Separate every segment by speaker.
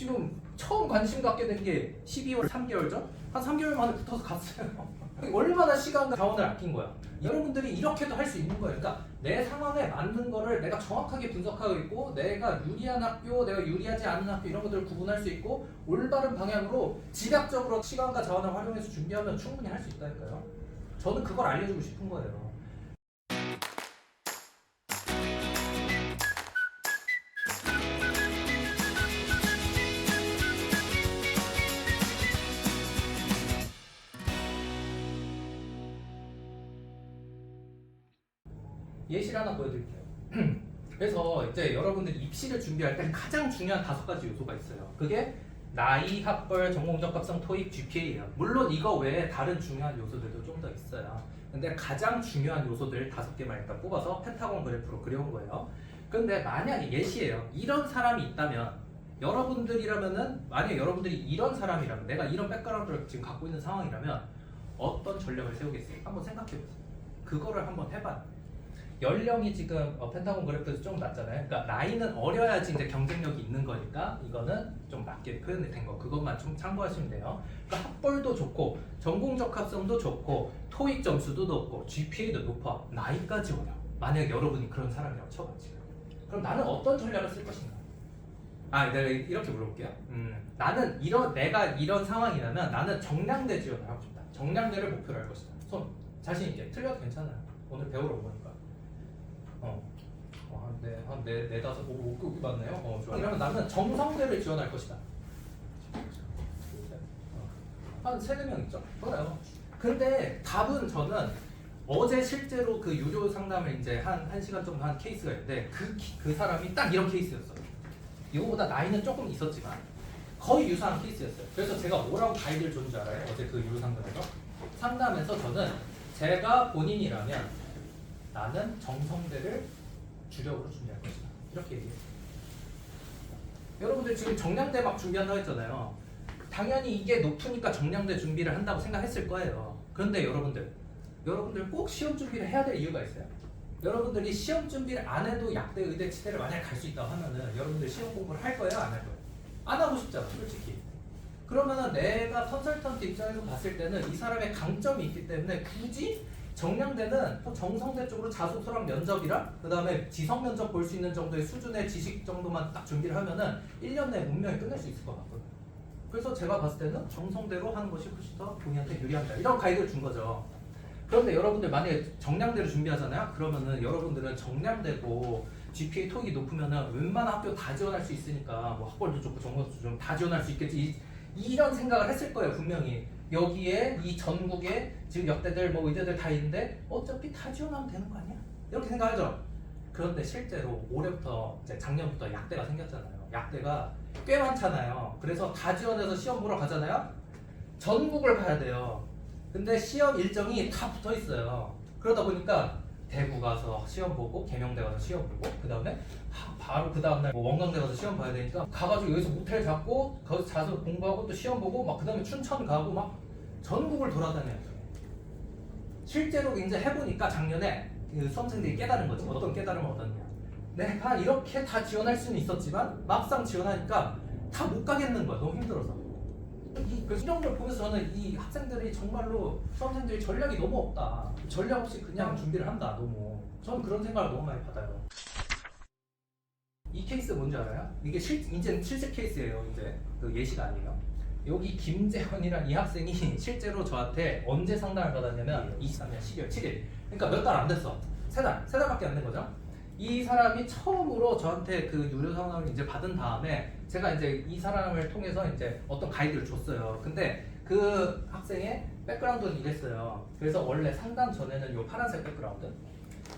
Speaker 1: 지금 처음 관심 갖게 된 게 12월 3개월 전? 한 3개월 만에 붙어서 갔어요. 얼마나 시간과 자원을 아낀 거야. 여러분들이 이렇게도 할 수 있는 거예요. 그러니까 내 상황에 맞는 거를 내가 정확하게 분석하고 있고, 내가 유리한 학교, 내가 유리하지 않은 학교 이런 것들을 구분할 수 있고, 올바른 방향으로 집약적으로 시간과 자원을 활용해서 준비하면 충분히 할 수 있다니까요. 저는 그걸 알려주고 싶은 거예요. 예시를 하나 보여드릴게요. 그래서 이제 여러분들이 입시를 준비할 때 가장 중요한 5가지 요소가 있어요. 그게 나이, 학벌, 전공적 합성, 토익, GPA예요. 물론 이거 외에 다른 중요한 요소들도 좀 더 있어요. 근데 가장 중요한 요소들 5개만 일단 뽑아서 펜타곤 그래프로 그려온 거예요. 근데 만약에 예시예요. 이런 사람이 있다면, 여러분들이라면은, 만약에 여러분들이 이런 사람이라면, 내가 이런 백그라운드를 지금 갖고 있는 상황이라면 어떤 전략을 세우겠어요? 한번 생각해보세요. 그거를 한번 해봐요. 연령이 지금 펜타곤 그래프에서 좀 낮잖아요. 그러니까 나이는 어려야지 이제 경쟁력이 있는 거니까 이거는 좀 낮게 표현이 된 거, 그것만 좀 참고하시면 돼요. 그러니까 학벌도 좋고 전공적 합성도 좋고 토익 점수도 높고 GPA도 높아. 나이까지 어려. 만약 여러분이 그런 사람이라고 쳐봐 지금. 그럼 나는 어떤 전략을 쓸 것인가? 내가 이렇게 물어볼게요. 나는 내가 이런 상황이라면 나는 정량대 지원을 하고 싶다. 정량대를 목표로 할 것이다. 손 자신 있게. 틀려도 괜찮아요. 오늘 배우러 온 거니까. 네 다섯, 오, 맞네요. 좋아. 이러면 나는 정성대를 지원할 것이다. 한 3-4명 있죠? 그래요. 근데 답은 저는 어제 실제로 그 유료 상담을 이제 한 1시간 정도 한 케이스가 있는데 그 사람이 딱 이런 케이스였어요. 이거보다 나이는 조금 있었지만 거의 유사한 케이스였어요. 그래서 제가 뭐라고 가이드를 준 줄 알아요? 어제 그 유료 상담에서 저는 제가 본인이라면 나는 정성대를 주력으로 준비할 것이다. 이렇게 얘기해요. 여러분들 지금 정량대 막 준비한다고 했잖아요. 당연히 이게 높으니까 정량대 준비를 한다고 생각했을 거예요. 그런데 여러분들 꼭 시험 준비를 해야 될 이유가 있어요. 여러분들이 시험 준비를 안 해도 약대, 의대, 치대를 만약에 갈 수 있다고 하면은 여러분들 시험 공부를 할 거예요? 안 할 거예요? 안 하고 싶잖아, 솔직히. 그러면은 내가 컨설턴트 입장에서 봤을 때는 이 사람의 강점이 있기 때문에 굳이 정량대는 정성대 쪽으로 자소서랑 면접이랑 그 다음에 지성 면접 볼 수 있는 정도의 수준의 지식 정도만 딱 준비를 하면은 1년 내에 분명히 끝낼 수 있을 것 같거든요. 그래서 제가 봤을 때는 정성대로 하는 것이 훨씬 더 본인한테 유리한다. 이런 가이드를 준 거죠. 그런데 여러분들 만약에 정량대로 준비하잖아요? 그러면은 여러분들은 정량대고 GPA 토익이 높으면은 웬만한 학교 다 지원할 수 있으니까 뭐 학벌도 좋고 전공도 좋고 다 지원할 수 있겠지. 이런 생각을 했을 거예요, 분명히. 여기에 이 전국에 지금 역대들 뭐 의대들 다 있는데 어차피 다 지원하면 되는 거 아니야? 이렇게 생각하죠. 그런데 실제로 올해부터 이제 작년부터 약대가 생겼잖아요. 약대가 꽤 많잖아요. 그래서 다 지원해서 시험 보러 가잖아요. 전국을 가야 돼요. 근데 시험 일정이 다 붙어 있어요. 그러다 보니까 대구 가서 시험 보고 계명대 가서 시험 보고 그 다음에 바로 그 다음날 뭐 원광대 가서 시험 봐야 되니까 가가지고 여기서 모텔 잡고 거기서 자서 공부하고 또 시험 보고 막 그 다음에 춘천 가고 막 전국을 돌아다녀요. 실제로 이제 해보니까 작년에 그 수험생들이 깨달은 거지. 어떤 깨달음을 얻었냐. 내가 이렇게 다 지원할 수는 있었지만 막상 지원하니까 다 못 가겠는 거야. 너무 힘들어서. 그래서 이런 걸 보면서 저는 이 학생들이 정말로 수험생들이 전략이 너무 없다. 전략 없이 그냥 준비를 한다. 저는 그런 생각을 너무 많이 받아요. 이 케이스 뭔지 알아요? 이게 이제는 실제 케이스예요. 이제 그 예시가 아니에요. 여기 김재현이란 이 학생이 실제로 저한테 언제 상담을 받았냐면 23년 12월 7일. 그러니까 몇 달 안 됐어. 3달밖에 안 된 거죠. 이 사람이 처음으로 저한테 그 유료 상담을 이제 받은 다음에 제가 이제 이 사람을 통해서 이제 어떤 가이드를 줬어요. 근데 그 학생의 백그라운드는 이랬어요. 그래서 원래 상담 전에는 요 파란색 백그라운드,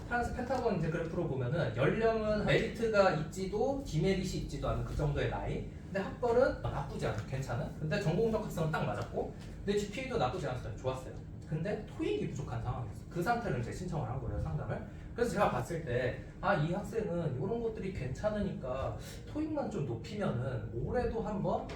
Speaker 1: 파란색 펜타곤 이제 그래프로 보면은 연령은 메리트가 있지도 디메리트이 있지도 않은 그 정도의 나이. 근데 학벌은 나쁘지 않아, 괜찮은. 근데 전공적 학생은 딱 맞았고, 근데 GPA도 나쁘지 않았어요, 좋았어요. 근데 토익이 부족한 상황이었어. 그 상태로 이제 신청을 한 거예요, 상담을. 그래서 제가 봤을 때 이 학생은 이런 것들이 괜찮으니까 토익만 좀 높이면은 올해도 한번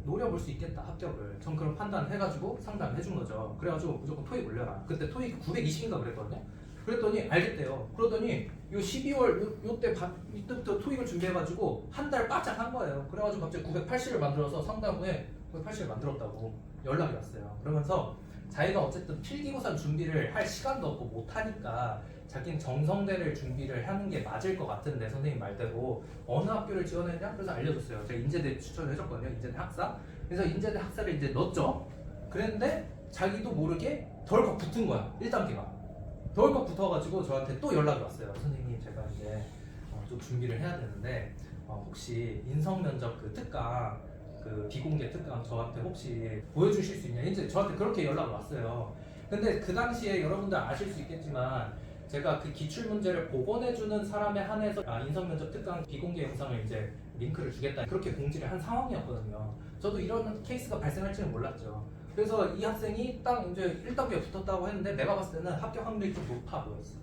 Speaker 1: 노려볼 수 있겠다, 합격을. 전 그런 판단을 해가지고 상담을 해준 거죠. 그래가지고 무조건 토익 올려라. 그때 토익 920인가 그랬거든요. 그랬더니 알겠대요. 그러더니 요 12월 이때부터 토익을 준비해가지고 한 달 바짝 한 거예요. 그래가지고 갑자기 980을 만들어서 상담 후에 980을 만들었다고 연락이 왔어요. 그러면서 자기가 어쨌든 필기고사 준비를 할 시간도 없고 못하니까 자기는 정성대를 준비를 하는 게 맞을 것 같은데 선생님 말대로 어느 학교를 지원했냐? 그래서 알려줬어요. 제가 인제대 추천해줬거든요. 인제대 학사. 그래서 인제대 학사를 이제 넣었죠. 그랬는데 자기도 모르게 덜컥 붙은 거야. 1단계가. 덜컥 붙어가지고 저한테 또 연락이 왔어요. 선생님 제가 이제 좀 준비를 해야 되는데 혹시 인성면접 그 특강 그 비공개 특강 저한테 혹시 보여주실 수 있냐? 이제 저한테 그렇게 연락이 왔어요. 근데 그 당시에 여러분들 아실 수 있겠지만 제가 그 기출 문제를 복원해주는 사람에 한해서 인성면접 특강 비공개 영상을 이제 링크를 주겠다 그렇게 공지를 한 상황이었거든요. 저도 이런 케이스가 발생할지는 몰랐죠. 그래서 이 학생이 딱 이제 1단계에 붙었다고 했는데 내가 봤을 때는 합격 확률이 좀 높아 보였어.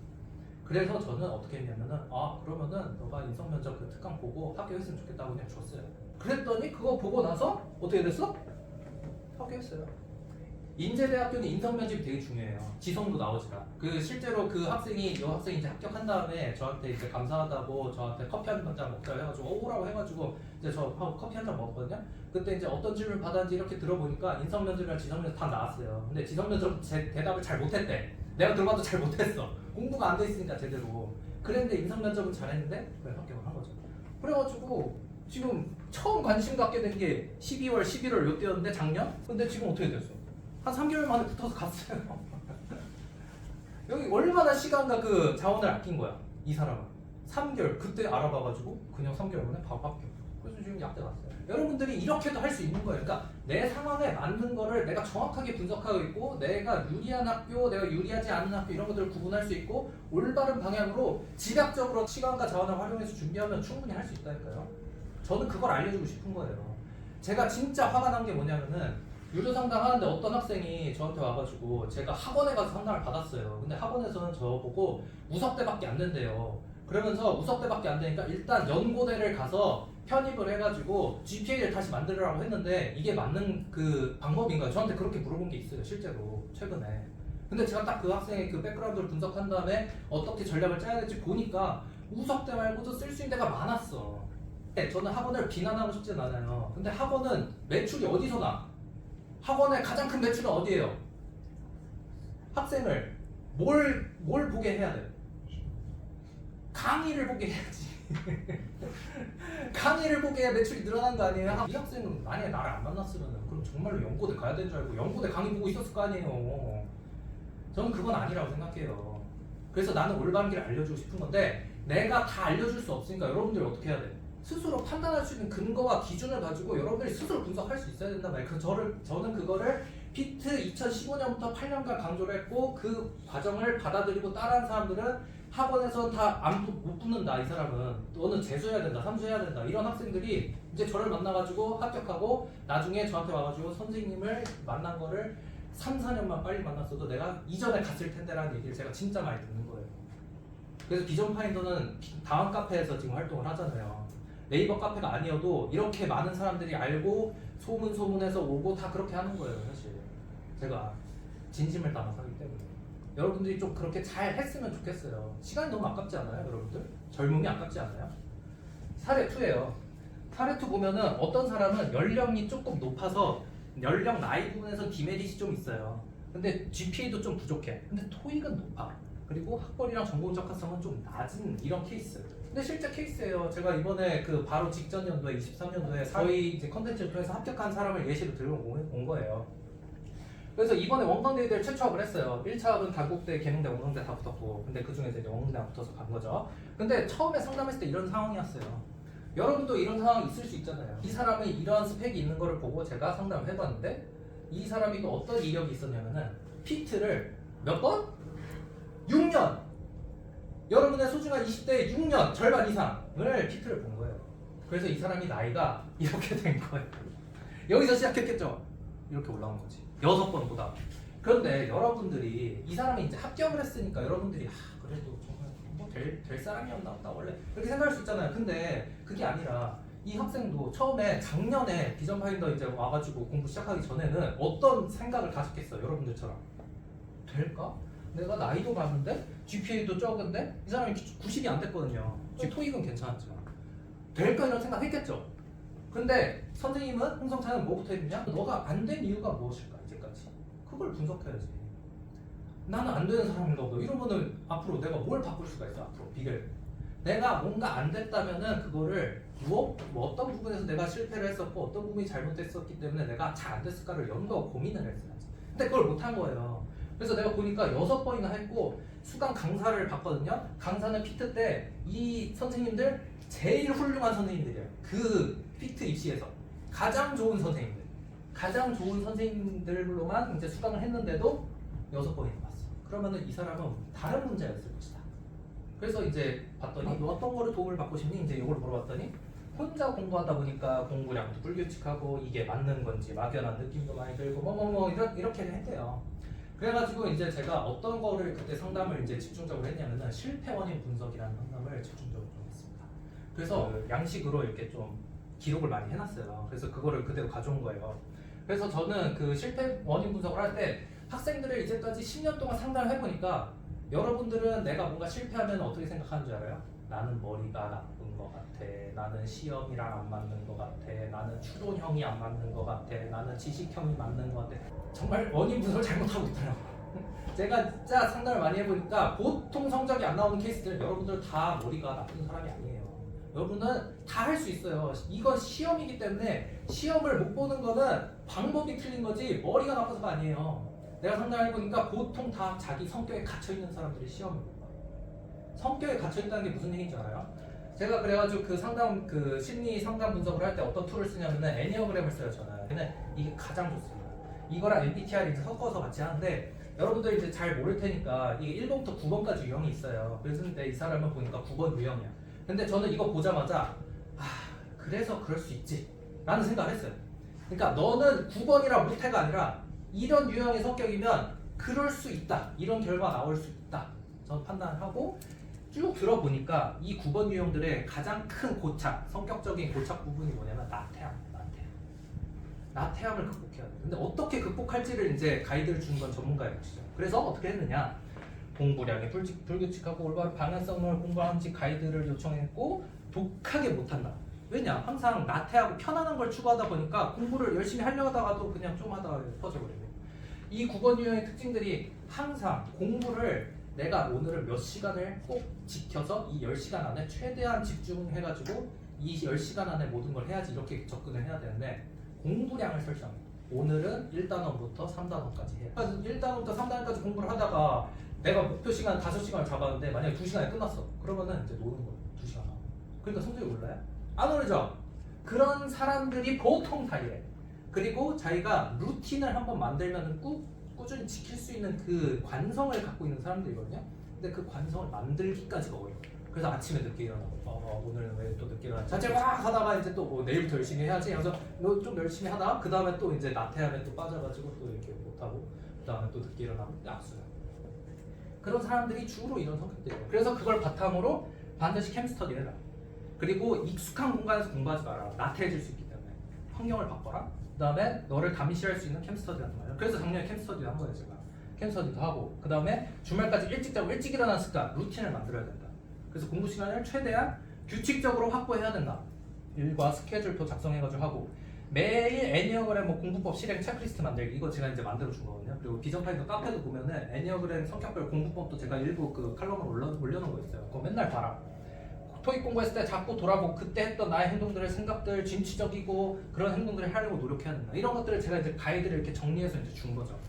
Speaker 1: 그래서 저는 어떻게 했냐면은 그러면은 너가 인성면접 그 특강 보고 합격했으면 좋겠다고 그냥 줬어요. 그랬더니 그거 보고 나서 어떻게 됐어? 합격했어요. 인제대학교는 인성면접이 되게 중요해요. 지성도 나오지가. 실제로 이 학생이 이제 합격한 다음에 저한테 이제 감사하다고 저한테 커피 한 잔 먹자고 해가지고 오라고 해가지고 이제 저 커피 한 잔 먹었거든요. 그때 이제 어떤 질문 받았는지 이렇게 들어보니까 인성면접이랑 지성면접 다 나왔어요. 근데 지성면접 대답을 잘 못했대. 내가 들어봐도 잘 못했어. 공부가 안 돼 있으니까 제대로. 그랬는데 인성면접은 잘했는데 왜 합격을 한 거죠. 그래가지고 지금 처음 관심 갖게 된 게 12월, 11월 요때였는데 작년? 근데 지금 어떻게 됐어? 한 3개월 만에 붙어서 갔어요. 여기 얼마나 시간과 그 자원을 아낀 거야 이 사람은. 3개월 그때 알아봐가지고 그냥 3개월 만에 바로 합격. 그래서 지금 약대 갔어요. 여러분들이 이렇게도 할 수 있는 거예요. 그러니까 내 상황에 맞는 거를 내가 정확하게 분석하고 있고 내가 유리한 학교, 내가 유리하지 않은 학교 이런 것들을 구분할 수 있고 올바른 방향으로 지각적으로 시간과 자원을 활용해서 준비하면 충분히 할 수 있다니까요. 저는 그걸 알려주고 싶은 거예요. 제가 진짜 화가 난 게 뭐냐면은 유료 상담하는데 어떤 학생이 저한테 와가지고 제가 학원에 가서 상담을 받았어요. 근데 학원에서는 저보고 우석대밖에 안 된대요. 그러면서 우석대밖에 안 되니까 일단 연고대를 가서 편입을 해가지고 GPA를 다시 만들으라고 했는데 이게 맞는 그 방법인가요? 저한테 그렇게 물어본 게 있어요. 실제로 최근에. 근데 제가 딱 그 학생의 그 백그라운드를 분석한 다음에 어떻게 전략을 짜야 될지 보니까 우석대 말고도 쓸 수 있는 데가 많았어. 저는 학원을 비난하고 싶진 않아요. 근데 학원은 매출이 어디서 나? 학원의 가장 큰 매출은 어디예요? 학생을 뭘 보게 해야 돼? 강의를 보게 해야지. 강의를 보게 해야 매출이 늘어난 거 아니에요? 이 학생은 만약에 나를 안 만났으면 그럼 정말로 연고대 가야 되는 줄 알고 연고대 강의 보고 있었을 거 아니에요. 저는 그건 아니라고 생각해요. 그래서 나는 올바른 길을 알려주고 싶은 건데 내가 다 알려줄 수 없으니까 여러분들이 어떻게 해야 돼? 스스로 판단할 수 있는 근거와 기준을 가지고 여러분들이 스스로 분석할 수 있어야 된단 말이에요. 저는 그거를 피트 2015년부터 8년간 강조를 했고 그 과정을 받아들이고 따라한 사람들은 학원에서 다 못 붙는다. 이 사람은 너는 재수해야 된다, 삼수해야 된다. 이런 학생들이 이제 저를 만나가지고 합격하고 나중에 저한테 와가지고 선생님을 만난 거를 3, 4년만 빨리 만났어도 내가 이전에 갔을 텐데라는 얘기를 제가 진짜 많이 듣는 거예요. 그래서 비전 파인더는 다음 카페에서 지금 활동을 하잖아요. 네이버 카페가 아니어도 이렇게 많은 사람들이 알고 소문해서 오고 다 그렇게 하는 거예요. 사실 제가 진심을 담아서 하기 때문에 여러분들이 좀 그렇게 잘 했으면 좋겠어요. 시간이 너무 아깝지 않아요? 여러분들? 젊음이 아깝지 않아요? 사례 2예요. 사례 2 보면은 어떤 사람은 연령이 조금 높아서 연령 나이 부분에서 디메리트이 좀 있어요. 근데 GPA도 좀 부족해. 근데 토익은 높아. 그리고 학벌이랑 전공 적합성은 좀 낮은 이런 케이스. 근데 실제 케이스예요. 제가 이번에 그 바로 직전 연도에 23년도에 저희 이제 컨텐츠를 통해서 합격한 사람을 예시로 들고 온 거예요. 그래서 이번에 원광대회를 최초합을 했어요. 1차합은 단국대, 계명대, 원광대 다 붙었고 근데 그 중에서 이제 원광대가 붙어서 간 거죠. 근데 처음에 상담했을 때 이런 상황이었어요. 여러분도 이런 상황이 있을 수 있잖아요. 이 사람이 이러한 스펙이 있는 거를 보고 제가 상담을 해봤는데 이 사람이 또 어떤 이력이 있었냐면은 피트를 몇 번? 6년! 여러분의 소중한 20대의 6년 절반 이상을 피트를 본 거예요. 그래서 이 사람이 나이가 이렇게 된 거예요. 여기서 시작했겠죠? 이렇게 올라온 거지. 6번보다. 그런데 여러분들이 이 사람이 이제 합격을 했으니까 여러분들이 그래도 정말 뭐 될 사람이었나 보다 원래 이렇게 생각할 수 있잖아요. 근데 그게 아니라 이 학생도 처음에 작년에 비전 파인더 이제 와가지고 공부 시작하기 전에는 어떤 생각을 가졌겠어요? 여러분들처럼 될까? 내가 나이도 많은데 GPA도 적은데 이 사람이 90이 안 됐거든요. 토익은 괜찮았지만 될까 이런 생각했겠죠. 근데 선생님은 홍성찬은 뭐부터 했느냐? 너가 안 된 이유가 무엇일까 이제까지 그걸 분석해야지. 나는 안 되는 사람인가 보다. 이러면은 앞으로 내가 뭘 바꿀 수가 있어? 앞으로 비결. 내가 뭔가 안 됐다면은 그거를 뭐 어떤 부분에서 내가 실패를 했었고 어떤 부분이 잘못됐었기 때문에 내가 잘 안 됐을까를 연구하고 고민을 했어야지. 근데 그걸 못 한 거예요. 그래서 내가 보니까 6번이나 했고 수강 강사를 봤거든요. 강사는 피트 때 이 선생님들 제일 훌륭한 선생님들이에요. 그 피트 입시에서 가장 좋은 선생님들, 가장 좋은 선생님들로만 이제 수강을 했는데도 6번이나 봤어. 그러면은 이 사람은 다른 문제였을 것이다. 그래서 이제 봤더니 너 어떤 거를 도움을 받고 싶니? 이제 이걸 물어봤더니 혼자 공부하다 보니까 공부량도 불규칙하고 이게 맞는 건지 막연한 느낌도 많이 들고 이렇게 했대요. 그래가지고 이제 제가 어떤 거를 그때 상담을 이제 집중적으로 했냐면은 실패 원인 분석이라는 상담을 집중적으로 좀 했습니다. 그래서 그 양식으로 이렇게 좀 기록을 많이 해놨어요. 그래서 그거를 그대로 가져온 거예요. 그래서 저는 그 실패 원인 분석을 할 때 학생들을 이제까지 10년 동안 상담을 해보니까 여러분들은 내가 뭔가 실패하면 어떻게 생각하는 줄 알아요? 나는 머리가 나쁜 것 같아. 나는 시험이랑 안 맞는 것 같아. 나는 추론형이 안 맞는 것 같아. 나는 지식형이 맞는 것 같아. 정말 원인 분석을 잘못하고 있더라고요. 제가 진짜 상담을 많이 해보니까 보통 성적이 안 나오는 케이스들은 여러분들 다 머리가 나쁜 사람이 아니에요. 여러분은 다 할 수 있어요. 이건 시험이기 때문에 시험을 못 보는 거는 방법이 틀린 거지 머리가 나빠서가 아니에요. 내가 상담해보니까 보통 다 자기 성격에 갇혀있는 사람들이 시험을 못 봐요. 성격에 갇혀있다는 게 무슨 얘기인지 알아요? 제가 그래가지고 그 상담, 그 심리 상담 분석을 할 때 어떤 툴을 쓰냐면은 애니어그램을 써요, 저는. 근데 이게 가장 좋습니다. 이거랑 MBTI를 이제 섞어서 같이 하는데 여러분들 이제 잘 모를 테니까 이게 1번부터 9번까지 유형이 있어요. 그래서 근데 이 사람은 보니까 9번 유형이야. 근데 저는 이거 보자마자 그래서 그럴 수 있지 라는 생각을 했어요. 그러니까 너는 9번이라 못해가 아니라 이런 유형의 성격이면 그럴 수 있다. 이런 결과가 나올 수 있다. 저는 판단을 하고 쭉 들어보니까 이 9번 유형들의 가장 큰 고착, 성격적인 고착 부분이 뭐냐면 나태함을 극복해야 돼. 근데 어떻게 극복할지를 이제 가이드를 주는 건 전문가의 몫이죠. 그래서 어떻게 했느냐? 공부량이 불규칙하고 올바른 방향성을 공부하는지 가이드를 요청했고 독하게 못한다. 왜냐? 항상 나태하고 편안한 걸 추구하다 보니까 공부를 열심히 하려고 하다가도 그냥 좀 하다가 퍼져버리고 이 9번 유형의 특징들이 항상 공부를 내가 오늘은 몇 시간을 꼭 지켜서 이 10시간 안에 최대한 집중해가지고 이 10시간 안에 모든 걸 해야지 이렇게 접근을 해야 되는데 공부량을 설정합니다. 오늘은 1단원부터 3단원까지 해요. 그래서 1단원부터 3단원까지 공부를 하다가 내가 목표 시간 5시간을 잡았는데 만약에 2시간에 끝났어. 그러면은 이제 노는 거예요. 2시간 하고. 그러니까 성적이 올라요? 안 오르죠? 그런 사람들이 보통 다 이래. 그리고 자기가 루틴을 한번 만들면 꾸준히 지킬 수 있는 그 관성을 갖고 있는 사람들이거든요. 근데 그 관성을 만들기까지가 어려워요. 그래서 아침에 늦게 일어나고 오늘은 왜 또 늦게 일어나지? 자체 막 하다가 이제 또 뭐 내일부터 열심히 해야지 그래서 좀 열심히 하다가 그 다음에 또 이제 나태함에 또 빠져가지고 또 이렇게 못하고 그 다음에 또 늦게 일어나고 악수를 그런 사람들이 주로 이런 성격들이에요. 그래서 그걸 바탕으로 반드시 캠스터디를 해라. 그리고 익숙한 공간에서 공부하지 마라. 나태해질 수 있기 때문에 환경을 바꿔라. 그 다음에 너를 감시할 수 있는 캠스터디 하는 거예요. 그래서 작년에 캠스터디 한 거예요. 제가 캠스터디도 하고 그 다음에 주말까지 일찍 자고 일찍 일어나는 습관 루틴을 만들어야 된다. 그래서 공부 시간을 최대한 규칙적으로 확보해야 된다. 일과 스케줄표 작성해가지고 하고 매일 애니어그램 뭐 공부법 실행 체크리스트 만들기 이거 제가 이제 만들어 준 거거든요. 그리고 비전파이터 카페도 보면은 애니어그램 성격별 공부법도 제가 일부 그 칼럼을 올려놓은 거 있어요. 그거 맨날 봐라. 토익 공부했을 때 자꾸 돌아보고 그때 했던 나의 행동들의 생각들 진취적이고 그런 행동들을 하려고 노력해야 된다. 이런 것들을 제가 이제 가이드를 이렇게 정리해서 이제 준 거죠.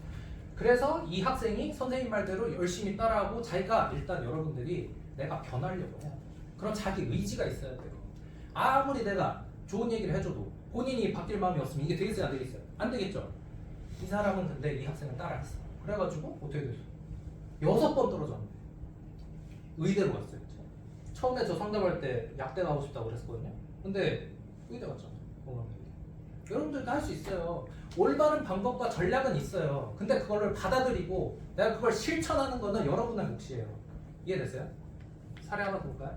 Speaker 1: 그래서 이 학생이 선생님 말대로 열심히 따라하고 자기가 일단 여러분들이 내가 변하려고 해요. 그런 자기 의지가 있어야 돼요. 아무리 내가 좋은 얘기를 해줘도 본인이 바뀔 마음이 없으면 이게 되겠어요? 안 되겠어요? 안 되겠죠? 이 사람은 근데 이 학생은 따라했어. 그래가지고 어떻게 됐어? 6번 떨어졌는데 의대로 갔어요. 처음에 저 상담할 때 약대 가고 싶다고 그랬거든요. 근데 의대 갔잖아요. 여러분들도 할 수 있어요. 올바른 방법과 전략은 있어요. 근데 그거를 받아들이고 내가 그걸 실천하는 거는 여러분의 몫이에요. 이해됐어요? 사례 하나 볼까요?